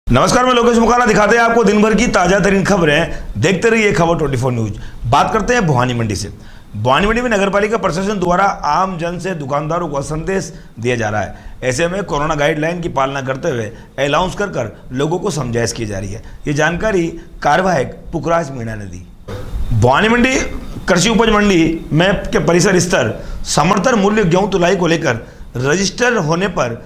नमस्कार, मैं लोकेश मुखाना। दिखाते हैं आपको दिन भर की ताजा तरीन खबरें। देखते रहिए खबर 24 न्यूज। बात करते हैं भवानी मंडी से। भवानी मंडी में नगरपालिका प्रशासन द्वारा आम जन से दुकानदारों को संदेश दिया जा रहा है। ऐसे में कोरोना गाइडलाइन की पालना करते हुए अनाउंस कर लोगों को समझाइश की जा रही है। ये जानकारी कार्यवाहक पुखराज मीणा ने दी। भवानी मंडी कृषि उपज मंडी में के परिसर स्तर समर्थन मूल्य गेहूं तुलाई को लेकर रजिस्टर होने पर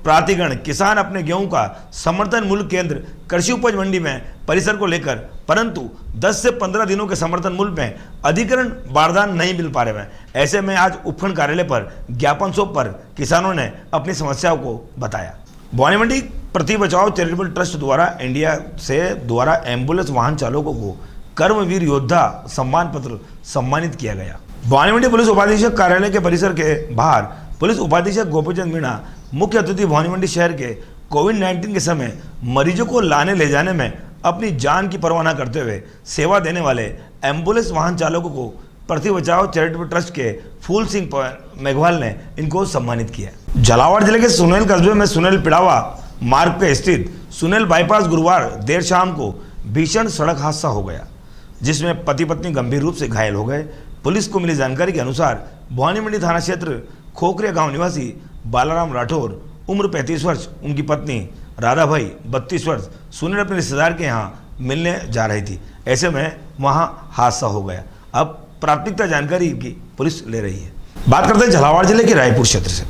प्रातिगण किसान अपने गेहूं का समर्थन मूल्य केंद्र कृषि उपज मंडी में परिसर को लेकर, परंतु 10 से 15 दिनों के समर्थन मूल्य में अधिकरण बारदान नहीं मिल पा रहे हैं। ऐसे में आज उपखंड कार्यालय पर ज्ञापन सौंप पर किसानों ने अपनी समस्याओं को बताया। भवानी मंडी प्रति बचाव चैरिटेबल ट्रस्ट द्वारा इंडिया से एम्बुलेंस वाहन चालकों को कर्मवीर योद्धा सम्मान पत्र सम्मानित किया गया। भवानी मंडी पुलिस उपाधीक्षक कार्यालय के परिसर के बाहर पुलिस उपाधीक्षक गोपीचंद मीणा मुख्य अतिथि भवानी मंडी शहर के कोविड-19 के समय मरीजों को लाने ले जाने में अपनी जान की परवाह न करते हुए सेवा देने वाले एम्बुलेंस वाहन चालकों को प्रति बचाव चैरिटेबल ट्रस्ट के फूल सिंह मेघवाल ने इनको सम्मानित किया। झालावाड़ जिले के सुनेल कस्बे में सुनेल पिड़ावा मार्ग पर स्थित सुनेल बाईपास गुरुवार देर शाम को भीषण सड़क हादसा हो गया, जिसमें पति पत्नी गंभीर रूप से घायल हो गए। पुलिस को मिली जानकारी के अनुसार भवानी मंडी थाना क्षेत्र खोखरिया गांव निवासी बालाराम राठौर उम्र 35 वर्ष, उनकी पत्नी राधा भाई 32 वर्ष सुनील अपने रिश्तेदार के यहाँ मिलने जा रही थी। ऐसे में वहां हादसा हो गया। अब प्राथमिकता जानकारी की पुलिस ले रही है। बात करते हैं झालावाड़ जिले के रायपुर क्षेत्र से।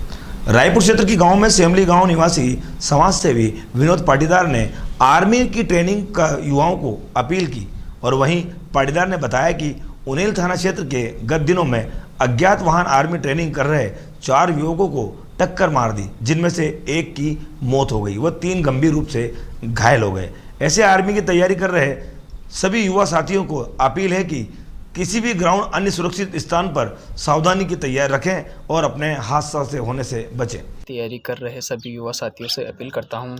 रायपुर क्षेत्र की गांव में सेमली गांव निवासी समाज सेवी विनोद पाटीदार ने आर्मी की ट्रेनिंग का युवाओं को अपील की और वहीं पाटीदार ने बताया कि उनेल थाना क्षेत्र के गत दिनों में अज्ञात वाहन आर्मी ट्रेनिंग कर रहे 4 युवकों को टक्कर मार दी, जिनमें से एक की मौत हो गई, वह 3 गंभीर रूप से घायल हो गए। ऐसे आर्मी की तैयारी कर रहे सभी युवा साथियों को अपील है कि किसी भी ग्राउंड अन्य सुरक्षित स्थान पर सावधानी की तैयारी रखें और अपने हादसा से होने से बचें। तैयारी कर रहे सभी युवा साथियों से अपील करता हूं,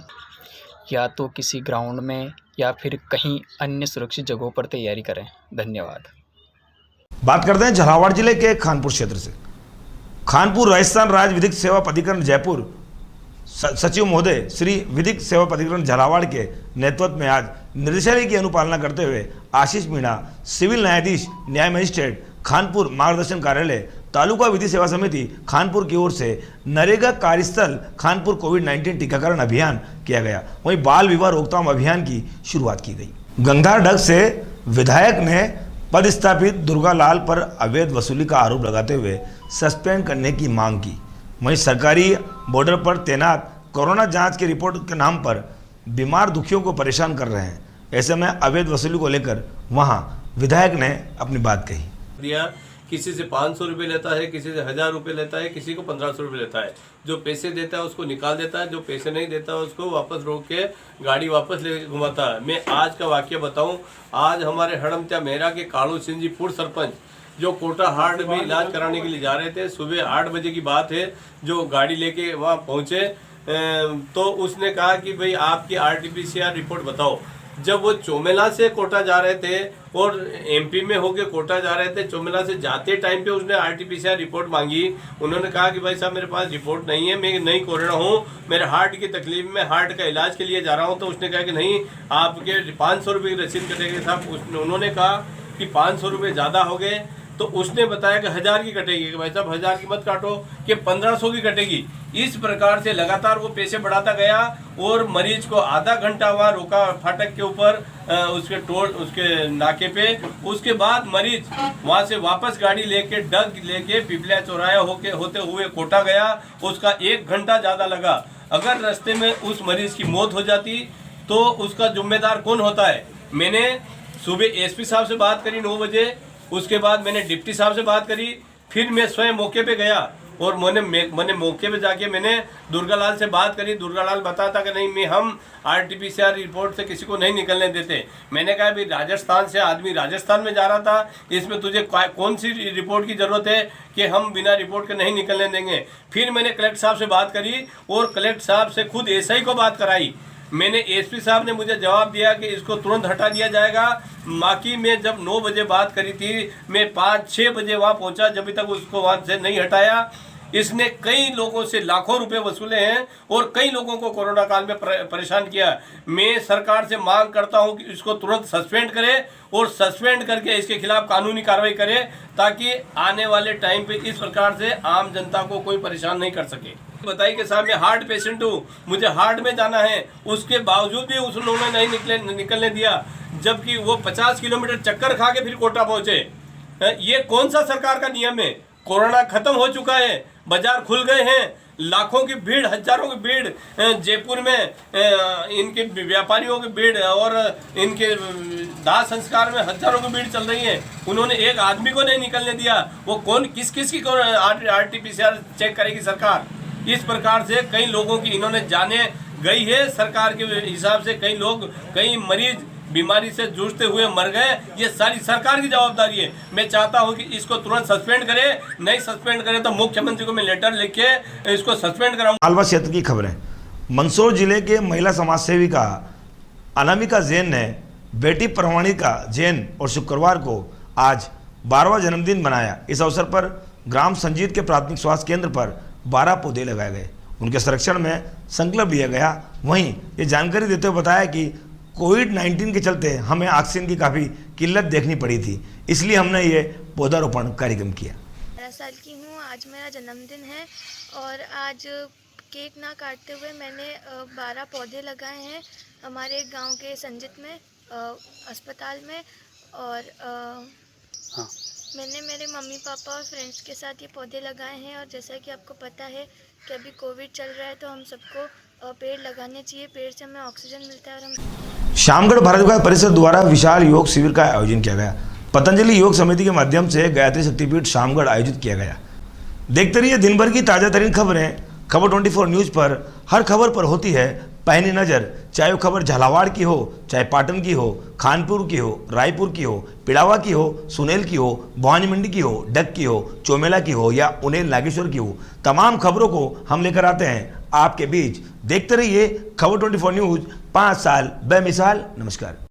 या तो किसी ग्राउंड में या फिर कहीं अन्य सुरक्षित जगहों पर तैयारी करें। धन्यवाद। बात करते हैं झालावाड़ जिले के खानपुर क्षेत्र से। खानपुर राजस्थान राज्य विधिक सेवा प्राधिकरण जयपुर सचिव महोदय श्री विधिक सेवा प्राधिकरण झालावाड़ के नेतृत्व में आज निर्देशालय की अनुपालना करते हुए आशीष मीणा सिविल न्यायाधीश न्याय मजिस्ट्रेट खानपुर मार्गदर्शन कार्यालय तालुका विधि सेवा समिति खानपुर की ओर से नरेगा कार्यस्थल खानपुर कोविड-19 टीकाकरण अभियान किया गया। वहीं बाल विवाह रोकथाम अभियान की शुरुआत की गई। गंगार ढंग से विधायक ने पदस्थापित दुर्गालाल पर अवैध वसूली का आरोप लगाते हुए सस्पेंड करने की मांग की। वहीं सरकारी बॉर्डर पर तैनात कोरोना जांच की रिपोर्ट के नाम पर बीमार दुखियों को परेशान कर रहे हैं। ऐसे में अवैध वसूली को लेकर वहां विधायक ने अपनी बात कही। दिया किसी से 500 रुपये लेता है, किसी से 1000 रुपये लेता है, किसी को 1500 रुपये लेता है। जो पैसे देता है उसको निकाल देता है, जो पैसे नहीं देता है उसको वापस रोक के गाड़ी वापस ले घुमाता है। मैं आज का वाक्य बताऊं, आज हमारे हड़मत्या मेहरा के कालू सिंह जी पूर्व सरपंच जो कोटा हार्ट में इलाज कराने के लिए जा रहे थे, सुबह 8 बजे की बात है, जो गाड़ी लेके वहाँ पहुँचे तो उसने कहा कि भाई आपकी RT-PCR रिपोर्ट बताओ। जब वो चोमेला से कोटा जा रहे थे और MP में होके कोटा जा रहे थे, चोमेला से जाते टाइम पे उसने RT-PCR रिपोर्ट मांगी। उन्होंने कहा कि भाई साहब मेरे पास रिपोर्ट नहीं है, मैं नई कोरोना हूँ, मेरे हार्ट की तकलीफ में हार्ट का इलाज के लिए जा रहा हूँ। तो उसने कहा कि नहीं, आपके 500 रुपये की रसीद कटेगी साहब। उन्होंने कहा कि 500 रुपये ज़्यादा हो गए, तो उसने बताया कि 1000 की कटेगी। कि भाई साहब 1000 की मत काटो, कि 1500 की कटेगी। इस प्रकार से लगातार वो पैसे बढ़ाता गया और मरीज को आधा घंटा वहाँ रोका फाटक के ऊपर उसके नाके पे। उसके बाद मरीज वहाँ से वापस गाड़ी लेके डग लेके पिपलिया चौराया होते हुए कोटा गया। उसका 1 घंटा ज़्यादा लगा। अगर रास्ते में उस मरीज की मौत हो जाती तो उसका जिम्मेदार कौन होता है? मैंने सुबह SP साहब से बात करी 9 बजे, उसके बाद मैंने डिप्टी साहब से बात करी, फिर मैं स्वयं मौके पे गया और मैंने मौके पे जाके मैंने दुर्गालाल से बात करी। दुर्गालाल बताता कि नहीं, हम RT-PCR रिपोर्ट से किसी को नहीं निकलने देते। मैंने कहा भाई राजस्थान से आदमी राजस्थान में जा रहा था, इसमें तुझे कौन सी रिपोर्ट की ज़रूरत है कि हम बिना रिपोर्ट के नहीं निकलने देंगे। फिर मैंने कलेक्टर साहब से बात करी और कलेक्टर साहब से खुद SI को बात कराई। मैंने SP साहब ने मुझे जवाब दिया कि इसको तुरंत हटा दिया जाएगा। बाकी मैं जब 9 बजे बात करी थी, मैं 5-6 बजे वहाँ पहुँचा, जब तक उसको वहाँ से नहीं हटाया। इसने कई लोगों से लाखों रुपए वसूले हैं और कई लोगों को कोरोना काल में परेशान किया। मैं सरकार से मांग करता हूं कि इसको तुरंत सस्पेंड करे और सस्पेंड करके इसके खिलाफ कानूनी कार्रवाई करे, ताकि आने वाले टाइम पे इस प्रकार से आम जनता को कोई परेशान नहीं कर सके। बताइए कि साहब मैं हार्ट पेशेंट हूँ, मुझे हार्ट में जाना है, उसके बावजूद भी उस उन्होंने नहीं निकलने दिया, जबकि वो 50 किलोमीटर चक्कर खा के फिर कोटा पहुंचे। ये कौन सा सरकार का नियम है? कोरोना खत्म हो चुका है, बाजार खुल गए हैं, लाखों की भीड़, हजारों की भीड़ जयपुर में इनके व्यापारियों की भीड़ और इनके दाह संस्कार में हजारों की भीड़ चल रही है। उन्होंने एक आदमी को नहीं निकलने दिया। वो कौन किस की RT-PCR चेक करेगी सरकार? इस प्रकार से कई लोगों की इन्होंने जाने गई है। सरकार के हिसाब से कई मरीज बीमारी से जूझते हुए मर गए। ये सारी सरकार की जवाबदारी है। मैं चाहता हूं कि इसको तुरंत सस्पेंड करें, नहीं सस्पेंड करें तो मुख्यमंत्री को मैं लेटर लिख के इसको सस्पेंड कराऊंगा। मालवा क्षेत्र की खबरें। मंदसौर जिले के महिला समाज सेविका अनामिका जैन ने बेटी प्रमाणिका जैन और शुक्रवार को आज 12वां जन्मदिन मनाया। इस अवसर पर ग्राम संजीत के प्राथमिक स्वास्थ्य केंद्र पर 12 पौधे लगाए गए, उनके संरक्षण में संकल्प लिया गया। वहीं ये जानकारी देते हुए बताया कि कोविड-19 के चलते हमें ऑक्सीजन की काफ़ी किल्लत देखनी पड़ी थी, इसलिए हमने ये पौधारोपण कार्यक्रम किया। 12 साल की हूँ, आज मेरा जन्मदिन है और आज केक ना काटते हुए मैंने 12 पौधे लगाए हैं हमारे गांव के संजीत में अस्पताल में। और मैंने मेरे मम्मी पापा और फ्रेंड्स के साथ ये पौधे लगाए हैं। और जैसा कि आपको पता है कि अभी कोविड चल रहा है, तो हम सबको पेड़ लगाने चाहिए। पेड़ से हमें ऑक्सीजन मिलता है। और हम शामगढ़ भारत विकास परिषद द्वारा विशाल योग शिविर का आयोजन किया गया। पतंजलि योग समिति के माध्यम से गायत्री शक्तिपीठ शामगढ़ आयोजित किया गया। देखते रहिए दिन भर की ताज़ा तरीन खबरें। खबर 24 न्यूज़ पर हर खबर पर होती है पैनी नज़र। चाहे वो खबर झालावाड़ की हो, चाहे पाटन की हो, खानपुर की हो, रायपुर की हो, पिड़ावा की हो, सुनेल की हो, भवानी मंडी की हो, डग की हो, चोमेला की हो या उनेल नागेश्वर की हो, तमाम खबरों को हम लेकर आते हैं आपके बीच। देखते रहिए खबर 24 न्यूज़। 5 साल बेमिसाल। नमस्कार।